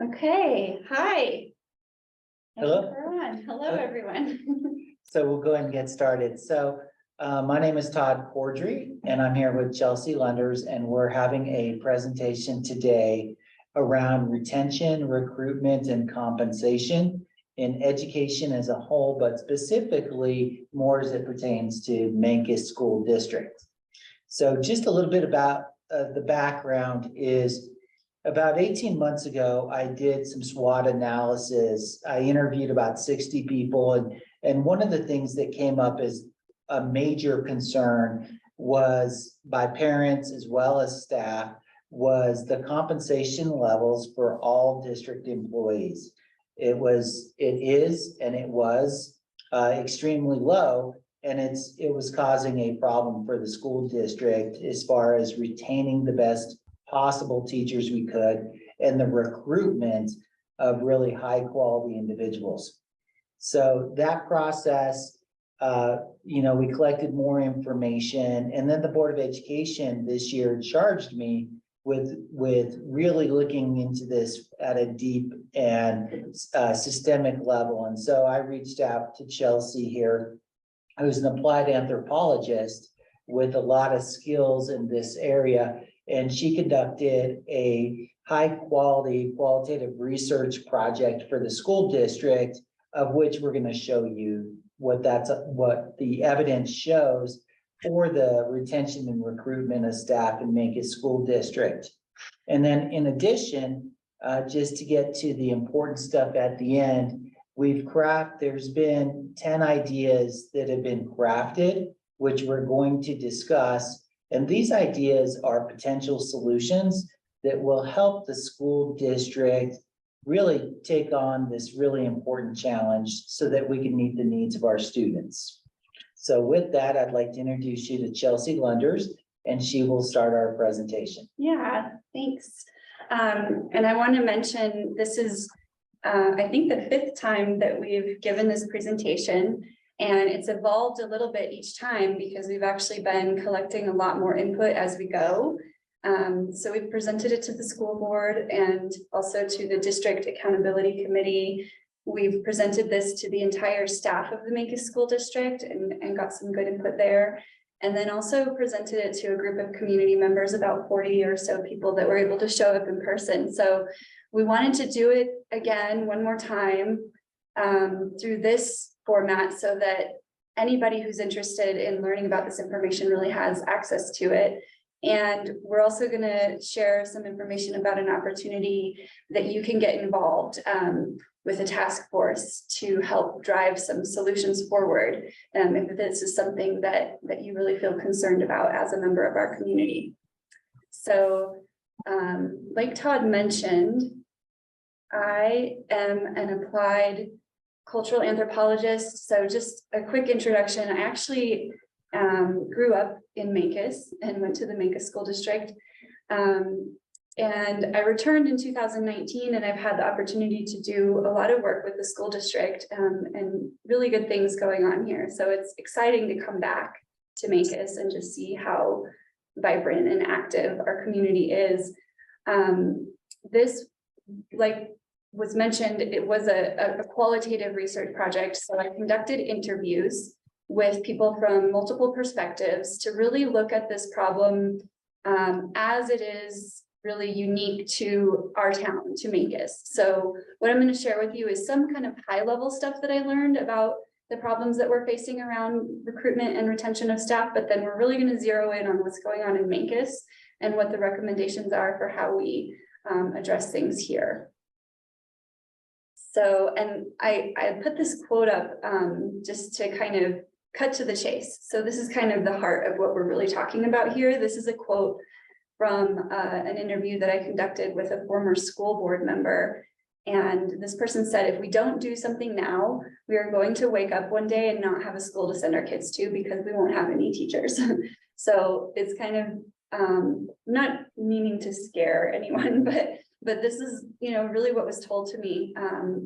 Okay, hi. Hello. Thank you for on. Hello, Hello. everyone. So we'll go ahead and get started. My name is Todd Cordry and I'm here with Chelsea Lunders, and we're having a presentation today around retention, recruitment, and compensation in education as a whole, but specifically more as it pertains to Mancos School District. So just a little bit about the background is about 18 months ago, I did some SWOT analysis. I interviewed about 60 people, and one of the things that came up as a major concern was by parents as well as staff was the compensation levels for all district employees. It is, and it was extremely low, and it was causing a problem for the school district as far as retaining the best possible teachers we could, and the recruitment of really high quality individuals. So that process, we collected more information, and then the Board of Education this year charged me with really looking into this at a deep and systemic level. And so I reached out to Chelsea here, who's an applied anthropologist with a lot of skills in this area. And she conducted a high quality qualitative research project for the school district, of which we're going to show you what the evidence shows for the retention and recruitment of staff in Mancos School District. And then in addition, just to get to the important stuff at the end, there's been 10 ideas that have been crafted, which we're going to discuss. And these ideas are potential solutions that will help the school district really take on this really important challenge so that we can meet the needs of our students. So with that, I'd like to introduce you to Chelsea Lunders, and she will start our presentation. Yeah, thanks. And I want to mention this is, I think, the 5th time that we've given this presentation. And it's evolved a little bit each time because we've actually been collecting a lot more input as we go. So we've presented it to the school board and also to the district accountability committee. We've presented this to the entire staff of the Mancos School District and got some good input there. And then also presented it to a group of community members, about 40 or so people that were able to show up in person. So we wanted to do it again one more time through this format so that anybody who's interested in learning about this information really has access to it. And we're also going to share some information about an opportunity that you can get involved with a task force to help drive some solutions forward if this is something that you really feel concerned about as a member of our community. So like Todd mentioned, I am an applied cultural anthropologist. So just a quick introduction. I actually grew up in Mancos and went to the Mancos School District. And I returned in 2019, and I've had the opportunity to do a lot of work with the school district and really good things going on here. So it's exciting to come back to Mancos and just see how vibrant and active our community is. This, like was mentioned, it was a qualitative research project. So I conducted interviews with people from multiple perspectives to really look at this problem as it is really unique to our town, to Mancos. So what I'm going to share with you is some kind of high level stuff that I learned about the problems that we're facing around recruitment and retention of staff, but then we're really going to zero in on what's going on in Mancos and what the recommendations are for how we address things here. So, and I put this quote up just to kind of cut to the chase. So this is kind of the heart of what we're really talking about here. This is a quote from an interview that I conducted with a former school board member. And this person said, if we don't do something now, we are going to wake up one day and not have a school to send our kids to because we won't have any teachers. So it's kind of not meaning to scare anyone, but this is, really what was told to me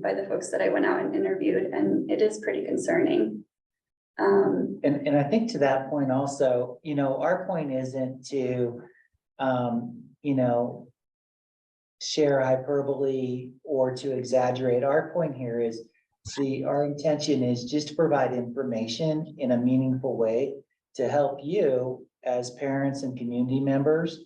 by the folks that I went out and interviewed, and it is pretty concerning. And I think to that point also, our point isn't to, share hyperbole or to exaggerate. Our point here is our intention is just to provide information in a meaningful way to help you as parents and community members,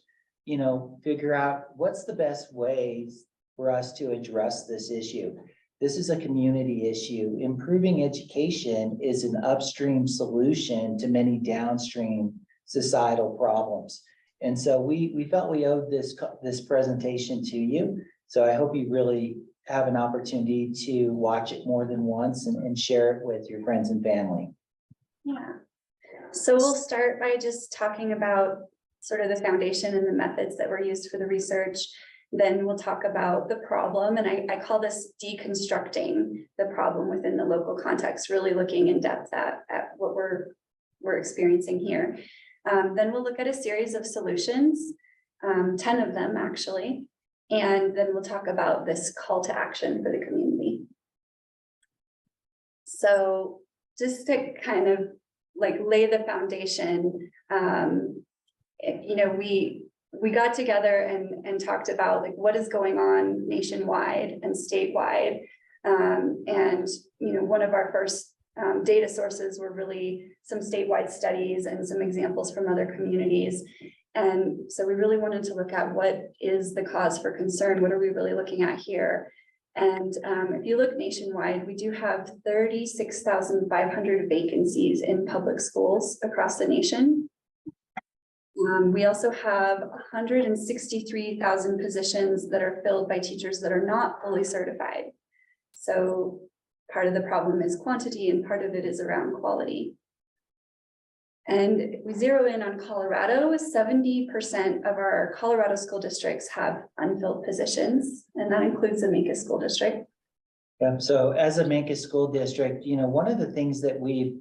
figure out what's the best ways for us to address this issue. This is a community issue. Improving education is an upstream solution to many downstream societal problems. And so we felt we owed this presentation to you. So I hope you really have an opportunity to watch it more than once and share it with your friends and family. Yeah. So we'll start by just talking about sort of the foundation and the methods that were used for the research. Then we'll talk about the problem, and I call this deconstructing the problem within the local context, really looking in depth at what we're experiencing here. Then we'll look at a series of solutions, 10 of them actually, and then we'll talk about this call to action for the community. So just to kind of like lay the foundation, we got together and talked about like what is going on nationwide and statewide. And one of our first data sources were really some statewide studies and some examples from other communities. And so we really wanted to look at what is the cause for concern, what are we really looking at here? And if you look nationwide, we do have 36,500 vacancies in public schools across the nation. We also have 163,000 positions that are filled by teachers that are not fully certified. So part of the problem is quantity and part of it is around quality. And if we zero in on Colorado, 70% of our Colorado school districts have unfilled positions, and that includes the Minkus School District. Yeah, so as a Minkus School District, one of the things that we've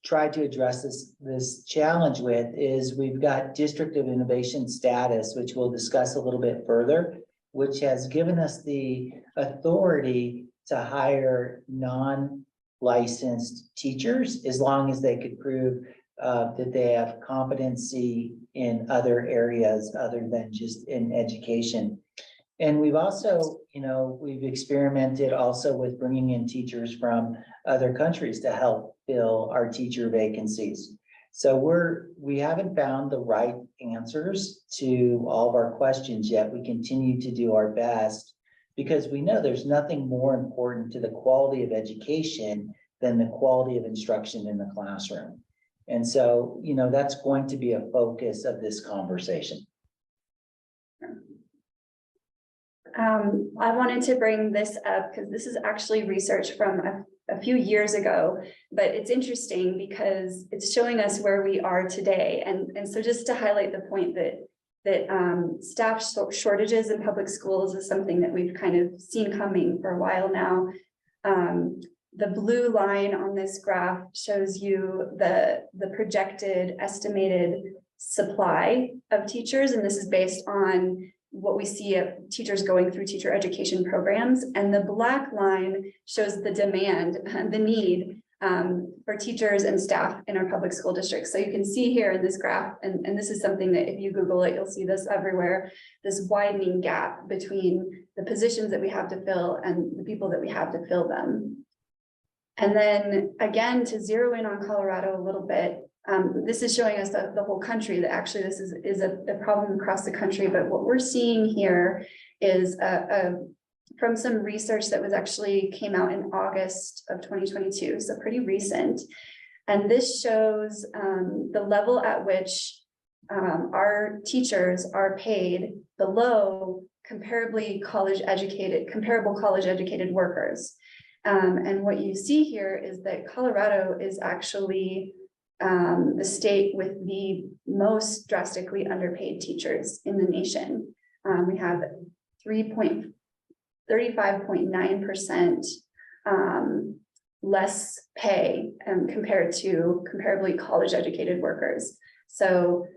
tried to address this challenge with is we've got District of Innovation status, which we'll discuss a little bit further, which has given us the authority to hire non-licensed teachers as long as they could prove that they have competency in other areas other than just in education. And we've also, we've experimented also with bringing in teachers from other countries to help fill our teacher vacancies. So we haven't found the right answers to all of our questions yet. We continue to do our best because we know there's nothing more important to the quality of education than the quality of instruction in the classroom. And so, that's going to be a focus of this conversation. I wanted to bring this up because this is actually research from a few years ago, but it's interesting because it's showing us where we are today. And so just to highlight the point that staff shortages in public schools is something that we've kind of seen coming for a while now. The blue line on this graph shows you the projected estimated supply of teachers, and this is based on what we see of teachers going through teacher education programs. And the black line shows the demand, the need for teachers and staff in our public school districts. So you can see here in this graph, and this is something that if you Google it, you'll see this everywhere, this widening gap between the positions that we have to fill and the people that we have to fill them. And then again, to zero in on Colorado a little bit, this is showing us the whole country, that actually this is a problem across the country. But what we're seeing here is from some research that was actually came out in August of 2022, so pretty recent. And this shows the level at which our teachers are paid below comparable college educated workers. And what you see here is that Colorado is actually the state with the most drastically underpaid teachers in the nation. We have 35.9% less pay compared to comparably college educated workers. So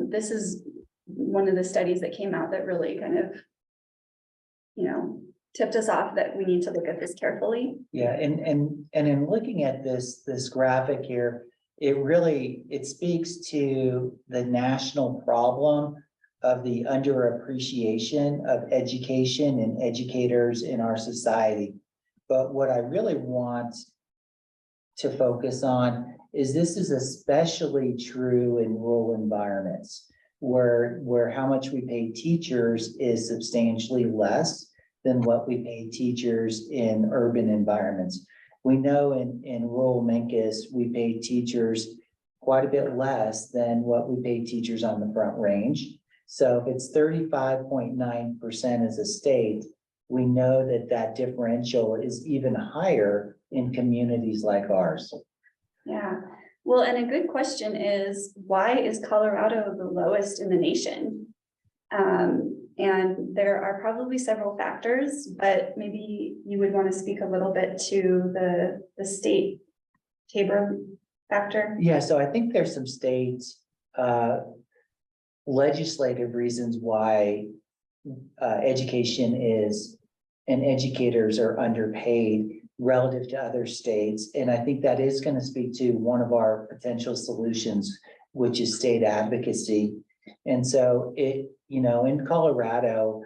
this is one of the studies that came out that really kind of, tipped us off that we need to look at this carefully. Yeah, and in looking at this graphic here, it speaks to the national problem of the underappreciation of education and educators in our society. But what I really want to focus on is this is especially true in rural environments where how much we pay teachers is substantially less than what we pay teachers in urban environments. We know in rural Memphis, we pay teachers quite a bit less than what we pay teachers on the Front Range. So if it's 35.9% as a state, we know that that differential is even higher in communities like ours. Yeah, well, and a good question is, why is Colorado the lowest in the nation? And there are probably several factors, but maybe you would want to speak a little bit to the state Tabor factor. Yeah, so I think there's some state legislative reasons why education is and educators are underpaid relative to other states. And I think that is going to speak to one of our potential solutions, which is state advocacy. And so in Colorado,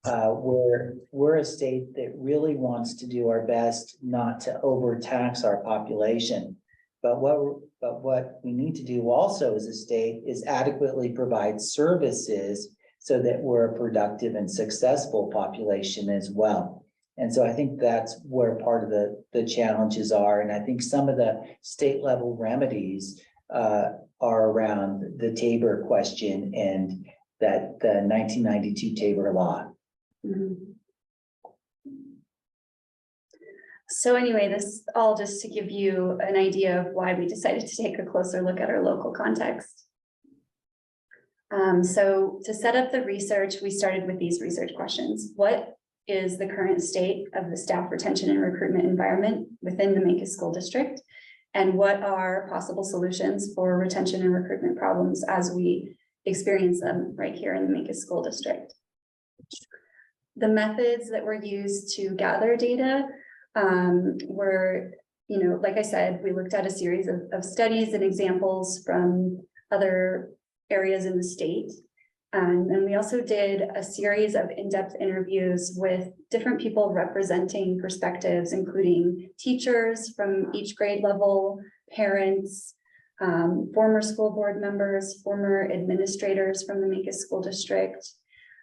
we're a state that really wants to do our best not to overtax our population. But what we need to do also as a state is adequately provide services so that we're a productive and successful population as well. And so I think that's where part of the challenges are. And I think some of the state level remedies are around the Tabor question and that the 1992 Tabor law. Mhm. So anyway, this all just to give you an idea of why we decided to take a closer look at our local context. So to set up the research, we started with these research questions. What is the current state of the staff retention and recruitment environment within the Memphis School District? And what are possible solutions for retention and recruitment problems as we experience them right here in the Memphis School District? The methods that were used to gather data were, like I said, we looked at a series of studies and examples from other areas in the state. And we also did a series of in-depth interviews with different people representing perspectives, including teachers from each grade level, parents, former school board members, former administrators from the Memphis School District,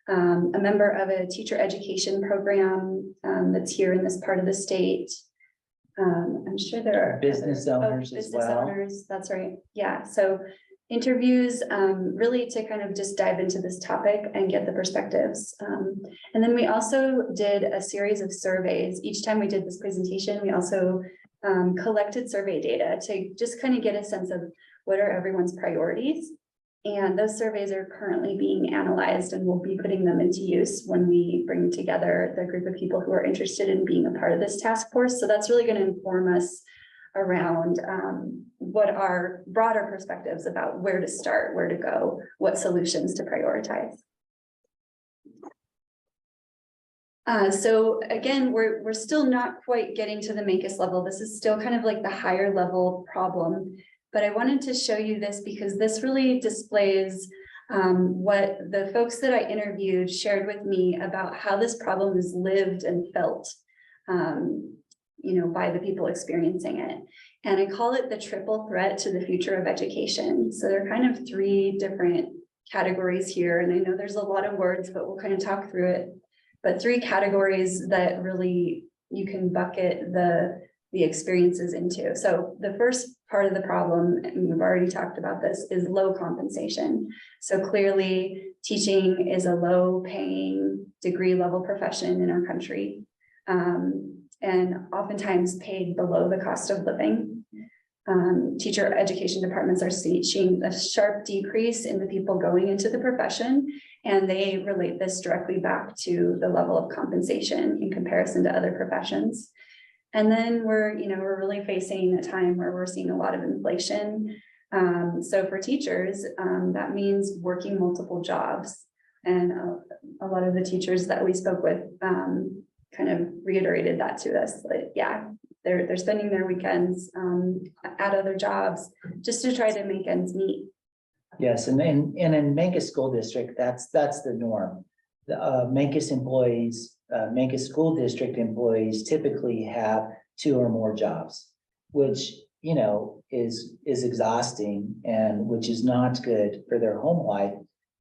a member of a teacher education program that's here in this part of the state. I'm sure there are Business owners as well. Business owners, that's right. Yeah, so interviews really to kind of just dive into this topic and get the perspectives. And then we also did a series of surveys. Each time we did this presentation, we also collected survey data to just kind of get a sense of what are everyone's priorities. And those surveys are currently being analyzed, and we'll be putting them into use when we bring together the group of people who are interested in being a part of this task force. So that's really going to inform us around what are broader perspectives about where to start, where to go, what solutions to prioritize. So again, we're still not quite getting to the Memphis level. This is still kind of like the higher level problem. But I wanted to show you this because this really displays what the folks that I interviewed shared with me about how this problem is lived and felt, by the people experiencing it. And I call it the triple threat to the future of education. So there are kind of three different categories here. And I know there's a lot of words, but we'll kind of talk through it. But three categories that really you can bucket the experiences into. So the first part of the problem, and we've already talked about this, is low compensation. So clearly teaching is a low paying degree level profession in our country, and oftentimes paid below the cost of living. Teacher education departments are seeing a sharp decrease in the people going into the profession, and they relate this directly back to the level of compensation in comparison to other professions. And then we're really facing a time where we're seeing a lot of inflation. So for teachers, that means working multiple jobs. And a lot of the teachers that we spoke with kind of reiterated that to us. Like, yeah, they're spending their weekends at other jobs just to try to make ends meet. Yes, and in Mancos School District, that's the norm. The Mancos employees, Mancos School District employees typically have 2 or more jobs, which, you know, is exhausting and which is not good for their home life.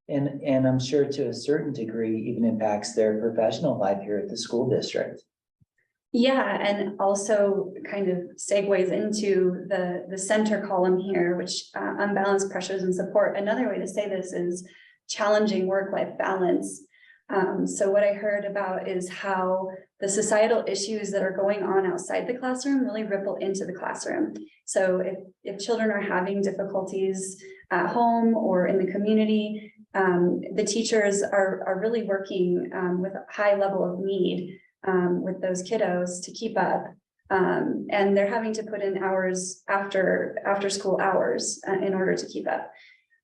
And I'm sure to a certain degree even impacts their professional life here at the school district. Yeah, and also kind of segues into the center column here, which unbalanced pressures and support. Another way to say this is challenging work-life balance. So what I heard about is how the societal issues that are going on outside the classroom really ripple into the classroom. So if children are having difficulties at home or in the community, the teachers are really working with a high level of need with those kiddos to keep up. And they're having to put in hours after school hours in order to keep up.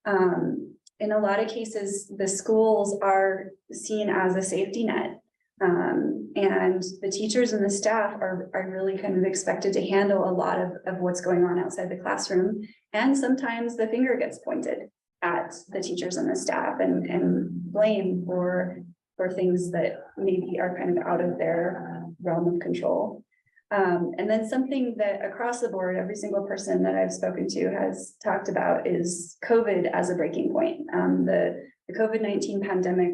In a lot of cases, the schools are seen as a safety net. And the teachers and the staff are really kind of expected to handle a lot of what's going on outside the classroom. And sometimes the finger gets pointed at the teachers and the staff and blame for things that maybe are kind of out of their realm of control. And then something that across the board, every single person that I've spoken to has talked about is COVID as a breaking point. The COVID-19 pandemic,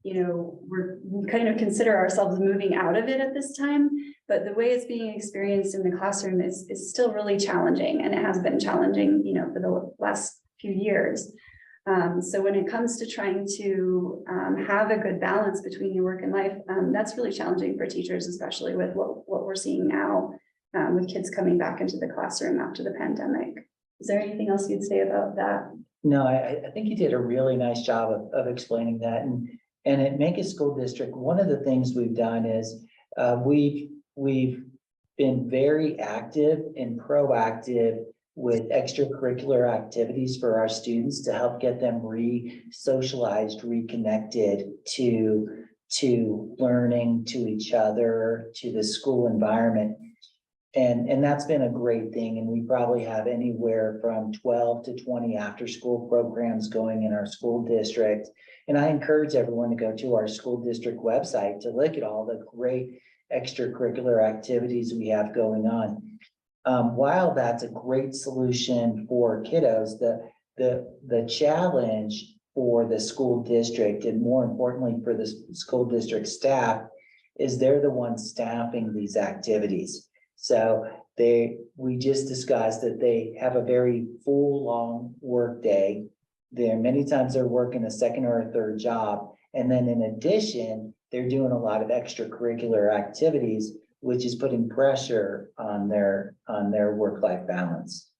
you know, we kind of consider ourselves moving out of it at this time, but the way it's being experienced in the classroom is still really challenging, and it has been challenging, you know, for the last few years. So when it comes to trying to have a good balance between your work and life, that's really challenging for teachers, especially with what we're seeing now with kids coming back into the classroom after the pandemic. Is there anything else you'd say about that? No, I think you did a really nice job of explaining that. And at Mancos School District, one of the things we've done is we've been very active and proactive with extracurricular activities for our students to help get them re-socialized, reconnected to learning, to each other, to the school environment. And that's been a great thing. And we probably have anywhere from 12 to 20 after-school programs going in our school district. And I encourage everyone to go to our school district website to look at all the great extracurricular activities we have going on. While that's a great solution for kiddos, the challenge for the school district, and more importantly for the school district staff, is they're the ones staffing these activities. So we just discussed that they have a very full, long work day. Many times they're working a second or a third job. And then in addition, they're doing a lot of extracurricular activities, which is putting pressure on their work-life balance.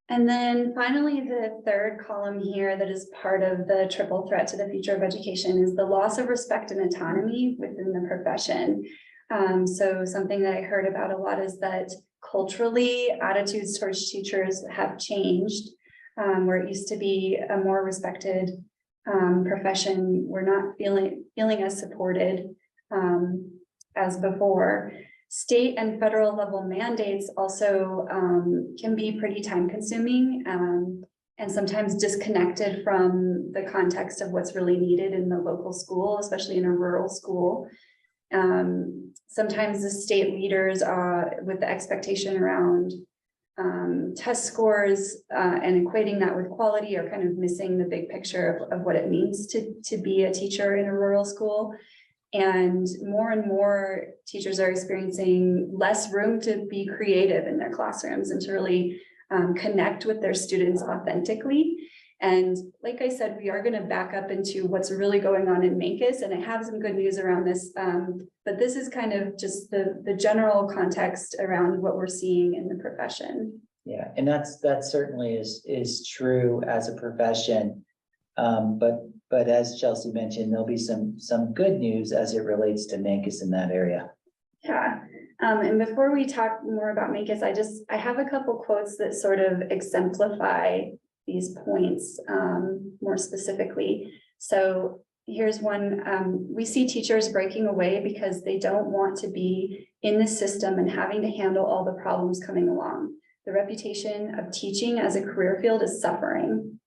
And then finally, the third column here that is part of the triple threat to the future of education is the loss of respect and autonomy within the profession. So something that I heard about a lot is that culturally attitudes towards teachers have changed, where it used to be a more respected profession. We're not feeling as supported as before. State and federal level mandates also can be pretty time consuming and sometimes disconnected from the context of what's really needed in the local school, especially in a rural school. Sometimes the state leaders with the expectation around test scores and equating that with quality are kind of missing the big picture of what it means to be a teacher in a rural school. And more teachers are experiencing less room to be creative in their classrooms and to really connect with their students authentically. And like I said, we are going to back up into what's really going on in Mancos, and I have some good news around this, but this is kind of just the general context around what we're seeing in the profession. Yeah, and that certainly is true as a profession. But as Chelsea mentioned, there'll be some good news as it relates to Mancos in that area. Yeah. And before we talk more about Mancos, I have a couple quotes that sort of exemplify these points more specifically. So here's one. We see teachers breaking away because they don't want to be in the system and having to handle all the problems coming along. the reputation of teaching as a career field is suffering.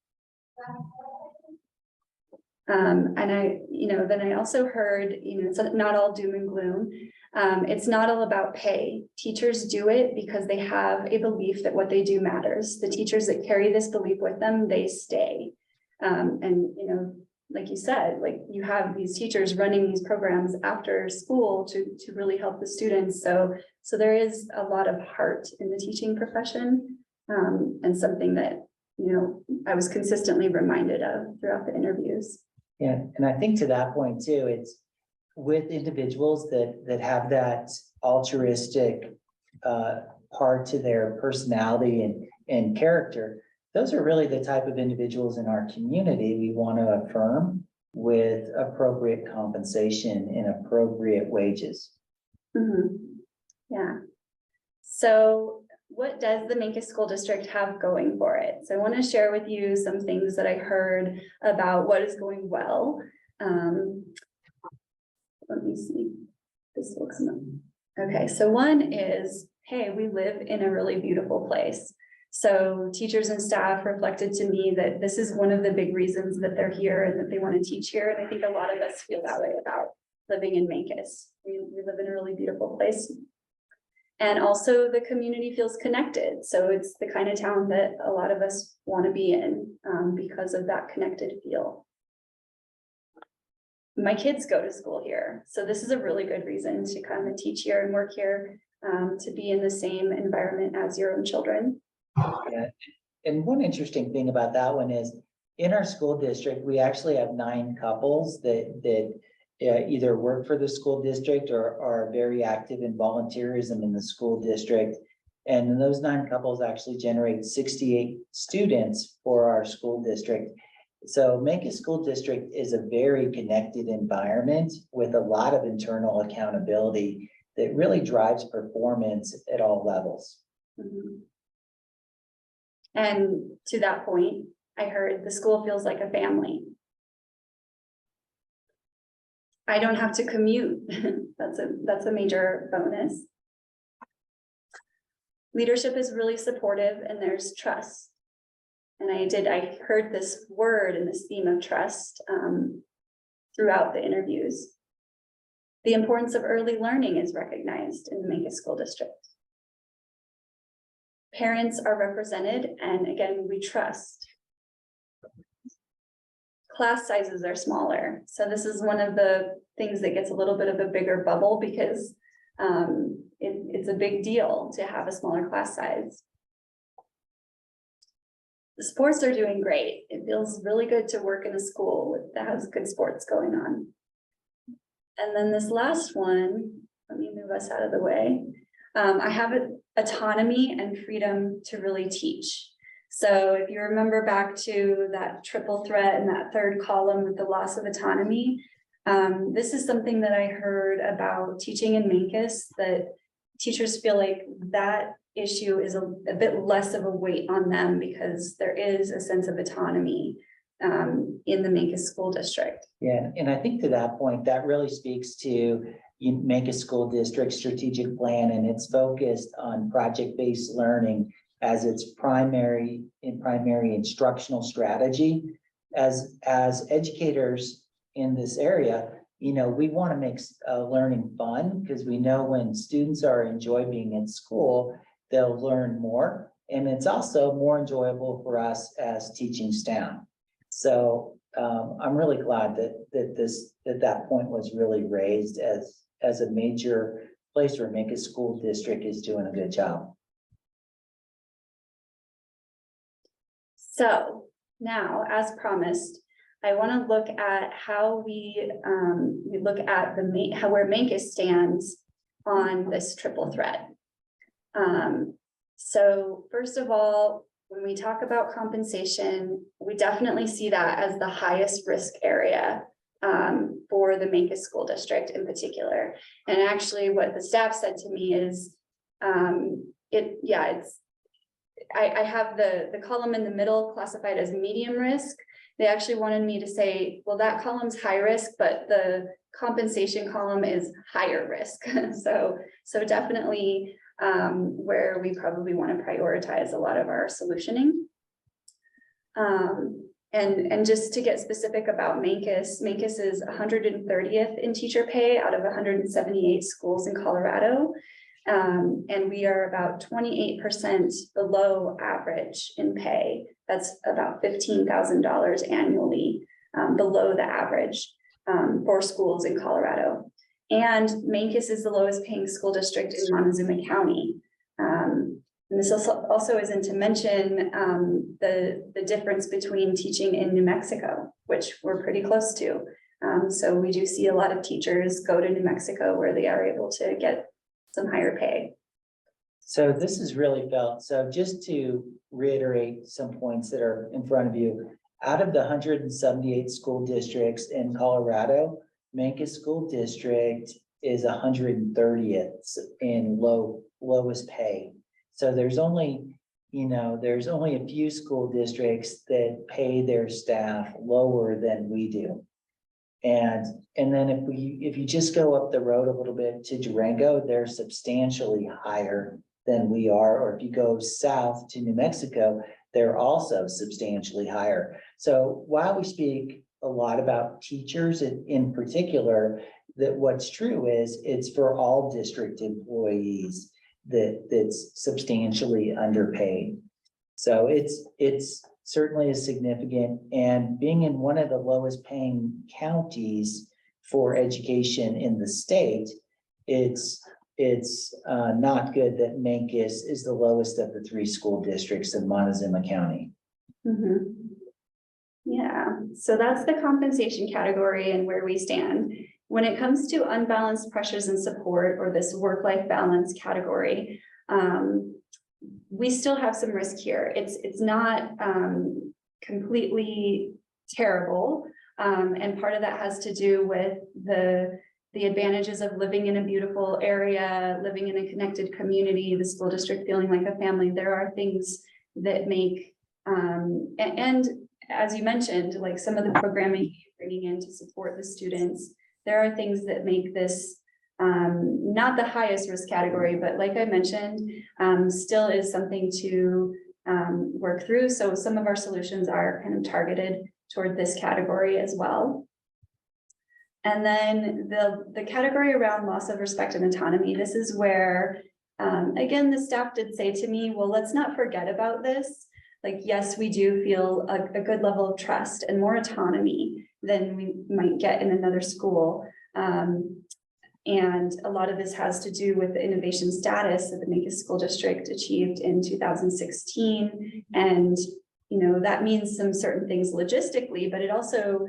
And then I also heard, it's not all doom and gloom. It's not all about pay. Teachers do it because they have a belief that what they do matters. The teachers that carry this belief with them, they stay. Like you said, like you have these teachers running these programs after school to really help the students. So there is a lot of heart in the teaching profession, and something that, I was consistently reminded of throughout the interviews. Yeah, and I think to that point too, it's with individuals that have that altruistic part to their personality and character. Those are really the type of individuals in our community we want to affirm with appropriate compensation and appropriate wages. Mm-hmm. Yeah. So what does the Mancos School District have going for it? So I want to share with you some things that I heard about what is going well. Let me see. This looks okay. So one is, hey, we live in a really beautiful place. So teachers and staff reflected to me that this is one of the big reasons that they're here and that they want to teach here. And I think a lot of us feel that way about living in Mancos. We live in a really beautiful place. And also the community feels connected. So it's the kind of town that a lot of us want to be in because of that connected feel. My kids go to school here. So this is a really good reason to come and teach here and work here, to be in the same environment as your own children. Yeah. And one interesting thing about that one is in our school district, we actually have 9 couples that either work for the school district or are very active in volunteerism in the school district. And those 9 couples actually generate 68 students for our school district. So Mancos School District is a very connected environment with a lot of internal accountability that really drives performance at all levels. Mm-hmm. And to that point, I heard the school feels like a family. I don't have to commute. That's a major bonus. Leadership is really supportive and there's trust. And I heard this word and this theme of trust throughout the interviews. The importance of early learning is recognized in the Mancos School District. Parents are represented, and again, we trust. Class sizes are smaller. So this is one of the things that gets a little bit of a bigger bubble because it's a big deal to have a smaller class size. The sports are doing great. It feels really good to work in a school that has good sports going on. And then this last one, let me move us out of the way. I have autonomy and freedom to really teach. So if you remember back to that triple threat and that third column with the loss of autonomy, this is something that I heard about teaching in Mancos, that teachers feel like that issue is a bit less of a weight on them because there is a sense of autonomy in the Mancos School District. Yeah, and I think to that point, that really speaks to Mancos School District strategic plan, and it's focused on project-based learning as its primary instructional strategy. As educators in this area, we want to make learning fun because we know when students are enjoying being in school, they'll learn more. And it's also more enjoyable for us as teaching staff. So I'm really glad that point was really raised as a major place where Mancos School District is doing a good job. So now, as promised, I want to look at how we look at where Mancos stands on this triple threat. So first of all, when we talk about compensation, we definitely see that as the highest risk area for the Mancos School District in particular. And actually what the staff said to me is, I have the column in the middle classified as medium risk. They actually wanted me to say, well, that column's high risk, but the compensation column is higher risk. So definitely where we probably want to prioritize a lot of our solutioning. And just to get specific about Mancos is 130th in teacher pay out of 178 schools in Colorado. And we are about 28% below average in pay. That's about $15,000 annually below the average for schools in Colorado. And Mancos is the lowest paying school district in Montezuma County. And this also isn't to mention the difference between teaching in New Mexico, which we're pretty close to. So we do see a lot of teachers go to New Mexico where they are able to get some higher pay. So this is really felt. So just to reiterate some points that are in front of you, out of the 178 school districts in Colorado, Mancos School District is 130th in lowest pay. So there's only a few school districts that pay their staff lower than we do. And then if you just go up the road a little bit to Durango, they're substantially higher than we are. Or if you go south to New Mexico, they're also substantially higher. So while we speak a lot about teachers in particular, that what's true is it's for all district employees that's substantially underpaid. So it's certainly is significant, and being in one of the lowest paying counties for education in the state, it's not good that Mancos is the lowest of the 3 school districts in Montezuma County. Mm-hmm. Yeah, so that's the compensation category and where we stand. When it comes to unbalanced pressures and support, or this work-life balance category, we still have some risk here. It's not completely terrible. And part of that has to do with the advantages of living in a beautiful area, living in a connected community, the school district feeling like a family. There are things that make, and as you mentioned, like some of the programming you're bringing in to support the students, there are things that make this not the highest risk category, but like I mentioned, still is something to work through. So some of our solutions are kind of targeted toward this category as well. And then the category around loss of respect and autonomy, this is where, again, the staff did say to me, well, let's not forget about this. Like, yes, we do feel a good level of trust and more autonomy than we might get in another school. And a lot of this has to do with the innovation status that the Mancos School District achieved in 2016. And, that means some certain things logistically, but it also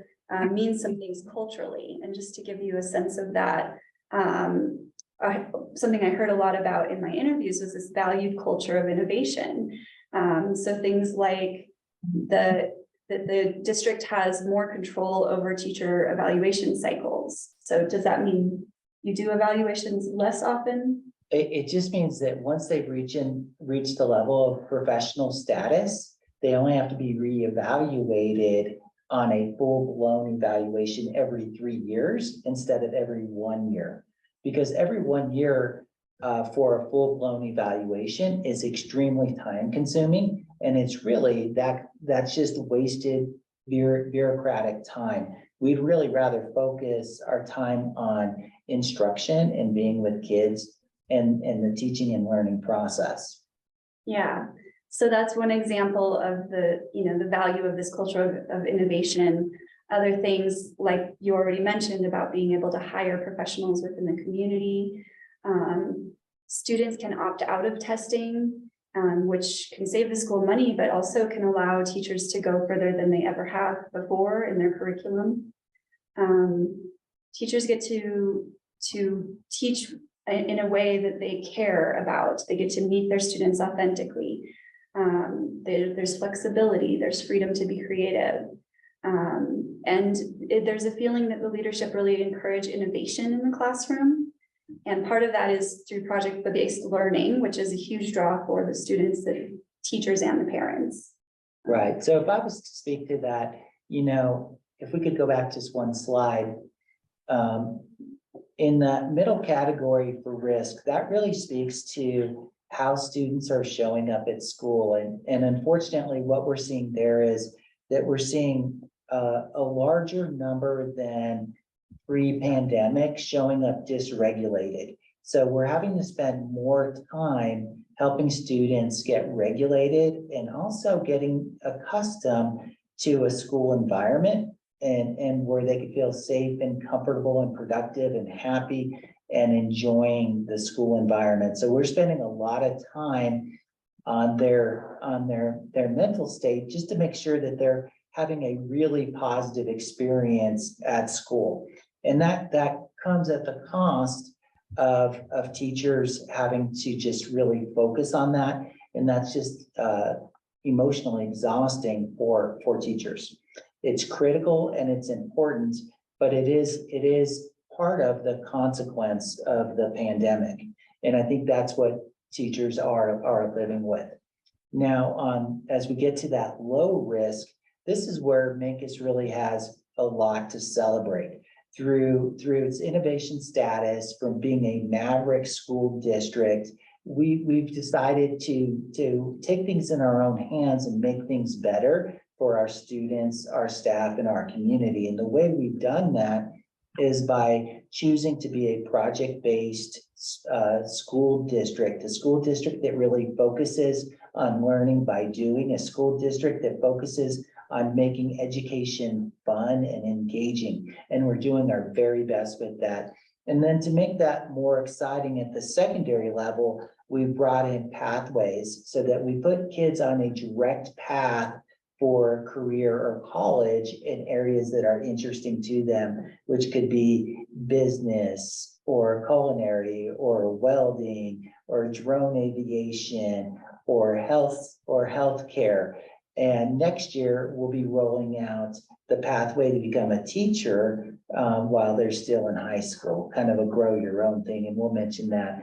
means some things culturally. And just to give you a sense of that, something I heard a lot about in my interviews was this valued culture of innovation. So things like the district has more control over teacher evaluation cycles. So does that mean you do evaluations less often? It just means that once they've reached the level of professional status, they only have to be reevaluated on a full-blown evaluation every 3 years instead of every 1 year. Because every 1 year for a full-blown evaluation is extremely time-consuming, and it's really that's just wasted bureaucratic time. We'd really rather focus our time on instruction and being with kids and the teaching and learning process. Yeah, so that's one example of the value of this culture of innovation. Other things like you already mentioned about being able to hire professionals within the community. Students can opt out of testing, which can save the school money, but also can allow teachers to go further than they ever have before in their curriculum. Teachers get to teach in a way that they care about. They get to meet their students authentically. There's flexibility, there's freedom to be creative. And there's a feeling that the leadership really encourage innovation in the classroom. And part of that is through project-based learning, which is a huge draw for the students, the teachers, and the parents. Right. So if I was to speak to that, if we could go back just one slide. In the middle category for risk, that really speaks to how students are showing up at school. And unfortunately, what we're seeing there is that we're seeing a larger number than pre-pandemic showing up dysregulated. So we're having to spend more time helping students get regulated and also getting accustomed to a school environment and where they could feel safe and comfortable and productive and happy and enjoying the school environment. So we're spending a lot of time on their mental state just to make sure that they're having a really positive experience at school. And that comes at the cost of teachers having to just really focus on that. And that's just emotionally exhausting for teachers. It's critical and it's important, but it is part of the consequence of the pandemic. And I think that's what teachers are living with. Now, as we get to that low risk, this is where Minkus really has a lot to celebrate. Through its innovation status from being a maverick school district, we've decided to take things in our own hands and make things better for our students, our staff, and our community. And the way we've done that is by choosing to be a project-based school district, a school district that really focuses on learning by doing, a school district that focuses on making education fun and engaging. And we're doing our very best with that. And then to make that more exciting at the secondary level, we brought in pathways so that we put kids on a direct path for career or college in areas that are interesting to them, which could be business or culinary or welding or drone aviation or healthcare. And next year, we'll be rolling out the pathway to become a teacher while they're still in high school, kind of a grow your own thing. And we'll mention that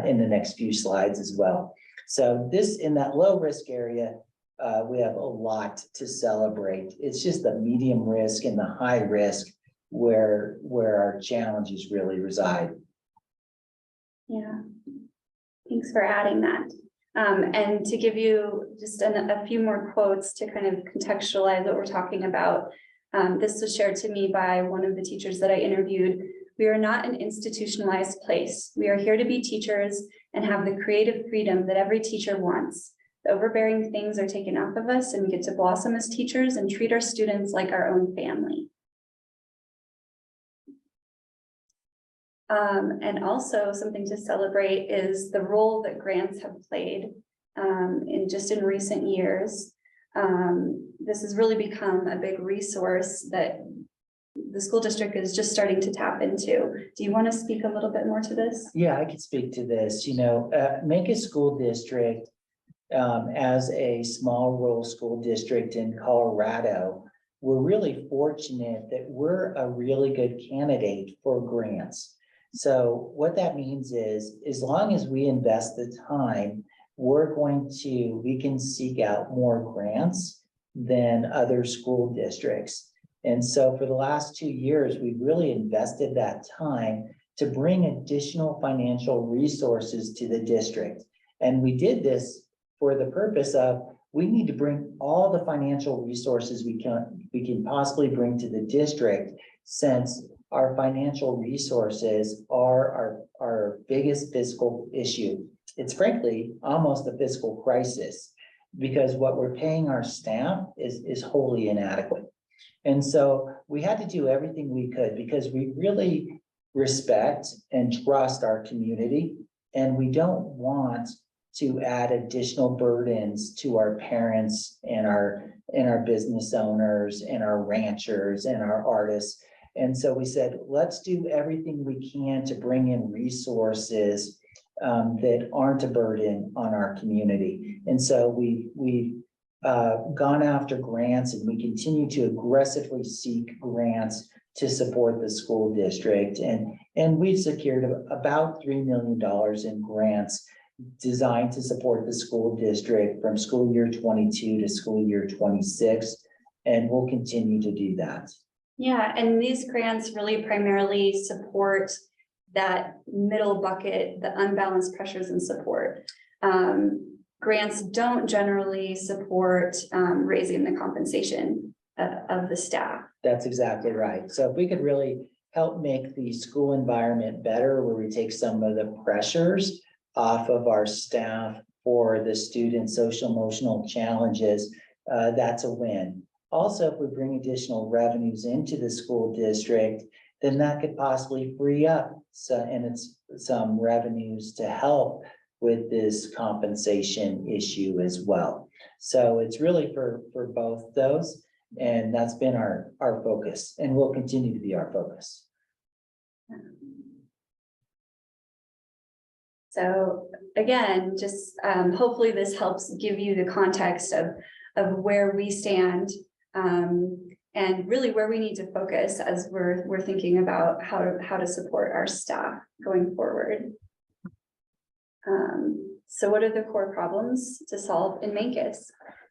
in the next few slides as well. So this, in that low risk area, we have a lot to celebrate. It's just the medium risk and the high risk where our challenges really reside. Yeah, thanks for adding that. And to give you just a few more quotes to kind of contextualize what we're talking about. This was shared to me by one of the teachers that I interviewed. We are not an institutionalized place. We are here to be teachers and have the creative freedom that every teacher wants. The overbearing things are taken off of us and we get to blossom as teachers and treat our students like our own family. And also something to celebrate is the role that grants have played in recent years. This has really become a big resource that the school district is just starting to tap into. Do you want to speak a little bit more to this? Yeah, I could speak to this. Minkus School District, as a small rural school district in Colorado, we're really fortunate that we're a really good candidate for grants. So what that means is, as long as we invest the time, we can seek out more grants than other school districts. And so for the last 2 years, we've really invested that time to bring additional financial resources to the district. And we did this for the purpose of, we need to bring all the financial resources we can possibly bring to the district, since our financial resources are our biggest fiscal issue. It's frankly almost a fiscal crisis, because what we're paying our staff is wholly inadequate. And so we had to do everything we could, because we really respect and trust our community, and we don't want to add additional burdens to our parents and our business owners and our ranchers and our artists. And so we said, let's do everything we can to bring in resources that aren't a burden on our community. And so we've gone after grants, and we continue to aggressively seek grants to support the school district. And we've secured about $3 million in grants designed to support the school district from school year 22 to school year 26. And we'll continue to do that. Yeah, and these grants really primarily support that middle bucket, the unbalanced pressures and support. Grants don't generally support raising the compensation of the staff. That's exactly right. So if we could really help make the school environment better, where we take some of the pressures off of our staff for the student social emotional challenges, that's a win. Also, if we bring additional revenues into the school district, then that could possibly free up some revenues to help with this compensation issue as well. So it's really for both those, and that's been our focus and will continue to be our focus. So again, just hopefully this helps give you the context of where we stand, and really where we need to focus as we're thinking about how to support our staff going forward. So what are the core problems to solve in Mancos?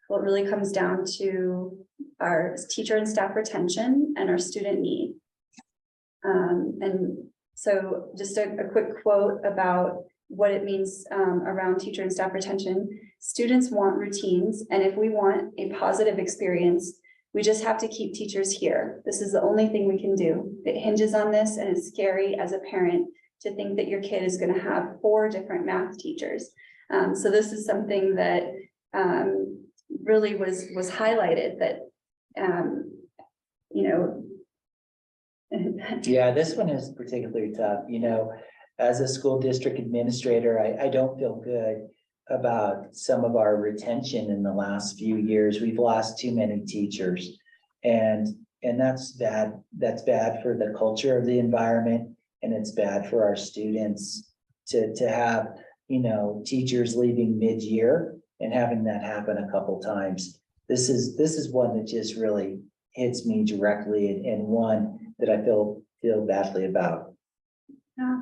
Well, it really comes down to our teacher and staff retention and our student need. And so just a quick quote about what it means around teacher and staff retention. Students want routines, and if we want a positive experience, we just have to keep teachers here. This is the only thing we can do. It hinges on this, and it's scary as a parent to think that your kid is going to have 4 different math teachers. So this is something that really was highlighted that, you know. Yeah, this one is particularly tough, you know, as a school district administrator, I don't feel good about some of our retention in the last few years. We've lost too many teachers, and that's bad. That's bad for the culture of the environment, and it's bad for our students to have, you know, teachers leaving mid-year and having that happen a couple times. This is one that just really hits me directly, and one that I feel badly about. Yeah.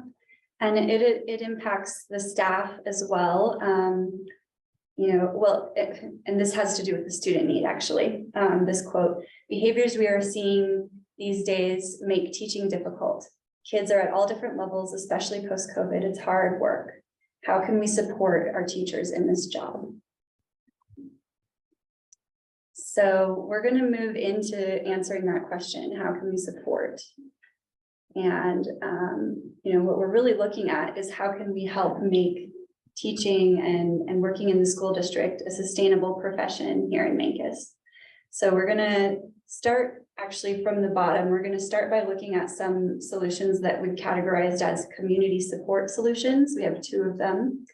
And it impacts the staff as well. You know, well, and this has to do with the student need, actually. This quote: behaviors we are seeing these days make teaching difficult. Kids are at all different levels, especially post-COVID. It's hard work. How can we support our teachers in this job? So we're going to move into answering that question. How can we support? And, you know, what we're really looking at is how can we help make teaching and working in the school district a sustainable profession here in Mancos. So we're going to start actually from the bottom. We're going to start by looking at some solutions that we've categorized as community support solutions. We have 2 of them.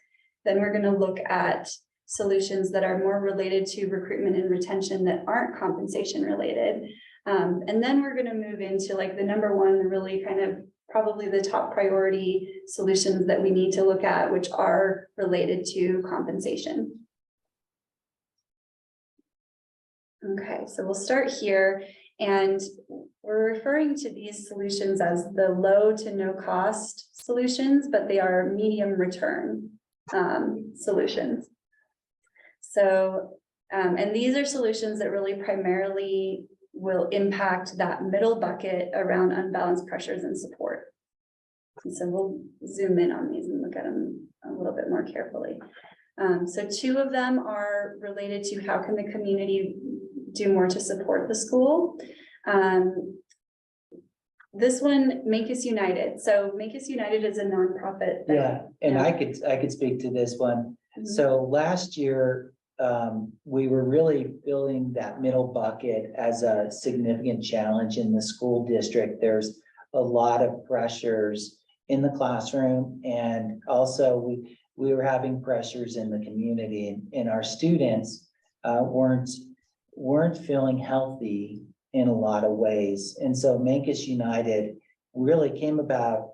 Then we're going to look at solutions that are more related to recruitment and retention that aren't compensation related. And then we're going to move into like the number one, really kind of probably the top priority solutions that we need to look at, which are related to compensation. Okay, so we'll start here, and we're referring to these solutions as the low to no cost solutions, but they are medium return solutions. So, and these are solutions that really primarily will impact that middle bucket around unbalanced pressures and support. And so we'll zoom in on these and look at them a little bit more carefully. So 2 of them are related to how can the community do more to support the school. This one, Mancos United. So Mancos United is a nonprofit. Yeah, and I could speak to this one. Mhm. So last year, we were really filling that middle bucket as a significant challenge in the school district. There's a lot of pressures in the classroom, and also we were having pressures in the community, and our students weren't feeling healthy in a lot of ways. And so Mancos United really came about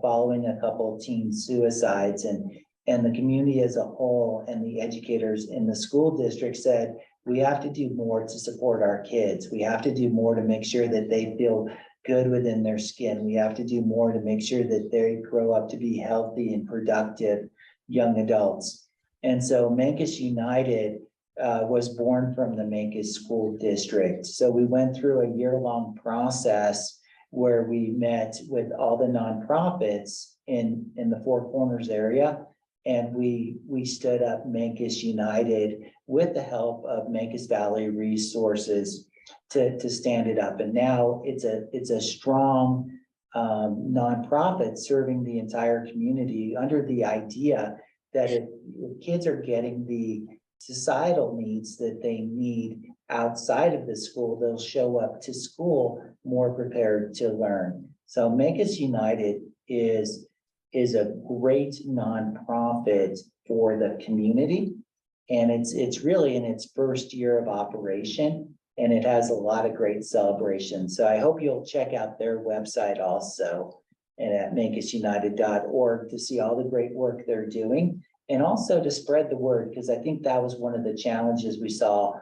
following a couple of teen suicides, and the community as a whole and the educators in the school district said, we have to do more to support our kids. We have to do more to make sure that they feel good within their skin. We have to do more to make sure that they grow up to be healthy and productive young adults. And so Mancos United was born from the Mancos School District. So we went through a year-long process where we met with all the nonprofits in the Four Corners area. And we stood up Mancos United with the help of Mancos Valley Resources to stand it up. And now it's a strong nonprofit serving the entire community under the idea that if kids are getting the societal needs that they need outside of the school, they'll show up to school more prepared to learn. So Mancos United is a great nonprofit for the community. And it's really in its first year of operation, and it has a lot of great celebrations. So I hope you'll check out their website also and at mancosunited.org to see all the great work they're doing. And also to spread the word, because I think that was one of the challenges we saw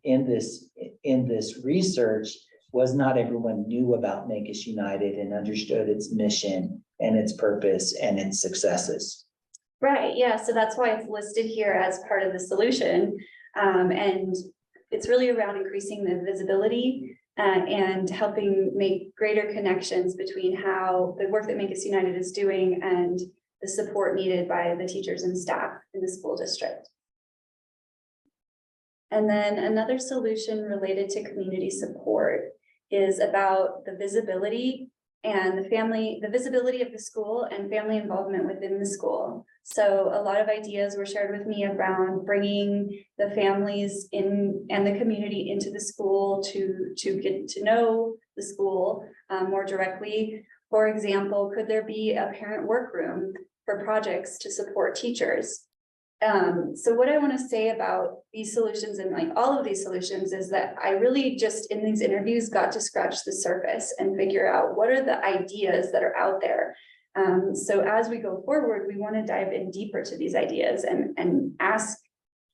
in this research was not everyone knew about Mancos United and understood its mission and its purpose and its successes. Right, yeah, so that's why it's listed here as part of the solution. And it's really around increasing the visibility and helping make greater connections between how the work that Mancos United is doing and the support needed by the teachers and staff in the school district. And then another solution related to community support is about the visibility and the visibility of the school and family involvement within the school. So a lot of ideas were shared with me around bringing the families in and the community into the school to get to know the school more directly. For example, could there be a parent workroom for projects to support teachers? So what I want to say about these solutions and like all of these solutions is that I really just in these interviews got to scratch the surface and figure out what are the ideas that are out there. So as we go forward, we want to dive in deeper to these ideas and ask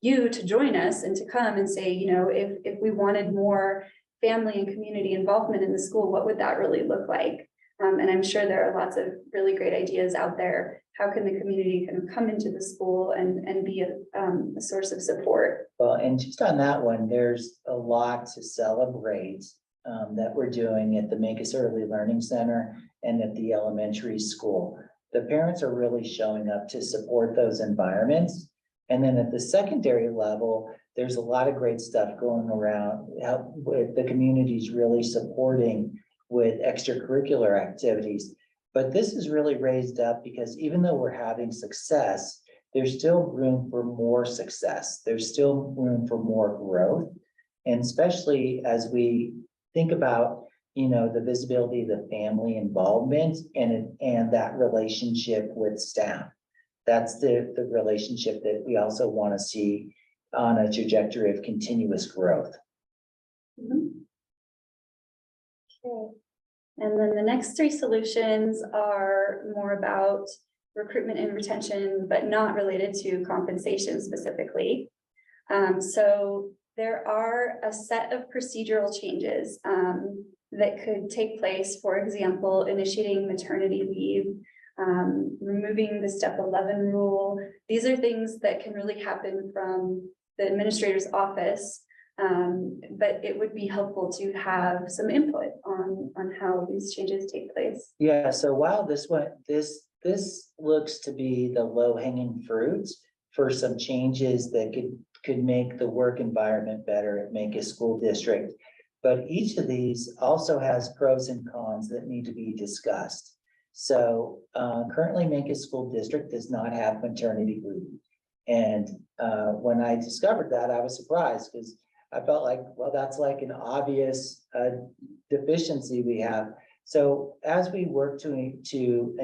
you to join us and to come and say, you know, if we wanted more family and community involvement in the school, what would that really look like? And I'm sure there are lots of really great ideas out there. How can the community kind of come into the school and be a source of support? Well, and just on that one, there's a lot to celebrate that we're doing at the Mancos Early Learning Center and at the elementary school. The parents are really showing up to support those environments. And then at the secondary level, there's a lot of great stuff going around with the communities really supporting with extracurricular activities. But this is really raised up because even though we're having success, there's still room for more success. There's still room for more growth. And especially as we think about, you know, the visibility of the family involvement and that relationship with staff. That's the relationship that we also want to see on a trajectory of continuous growth. Mm-hmm. Okay. And then the next three solutions are more about recruitment and retention, but not related to compensation specifically. So there are a set of procedural changes that could take place. For example, initiating maternity leave, removing the step 11 rule. These are things that can really happen from the administrator's office. But it would be helpful to have some input on how these changes take place. Yeah, so while this looks to be the low-hanging fruits for some changes that could make the work environment better at Mancos School District. But each of these also has pros and cons that need to be discussed. So currently Mancos School District does not have maternity leave. And when I discovered that, I was surprised because I felt like, well, that's like an obvious deficiency we have. So as we work to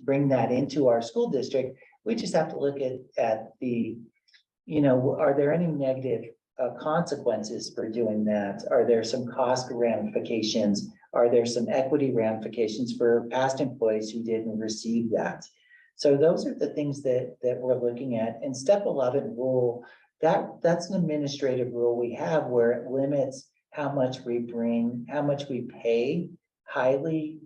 bring that into our school district, we just have to look at the, you know, are there any negative consequences for doing that? Are there some cost ramifications? Are there some equity ramifications for past employees who didn't receive that? So those are the things that we're looking at. And step 11 rule, that's an administrative rule we have where it limits how much we bring, how much we pay highly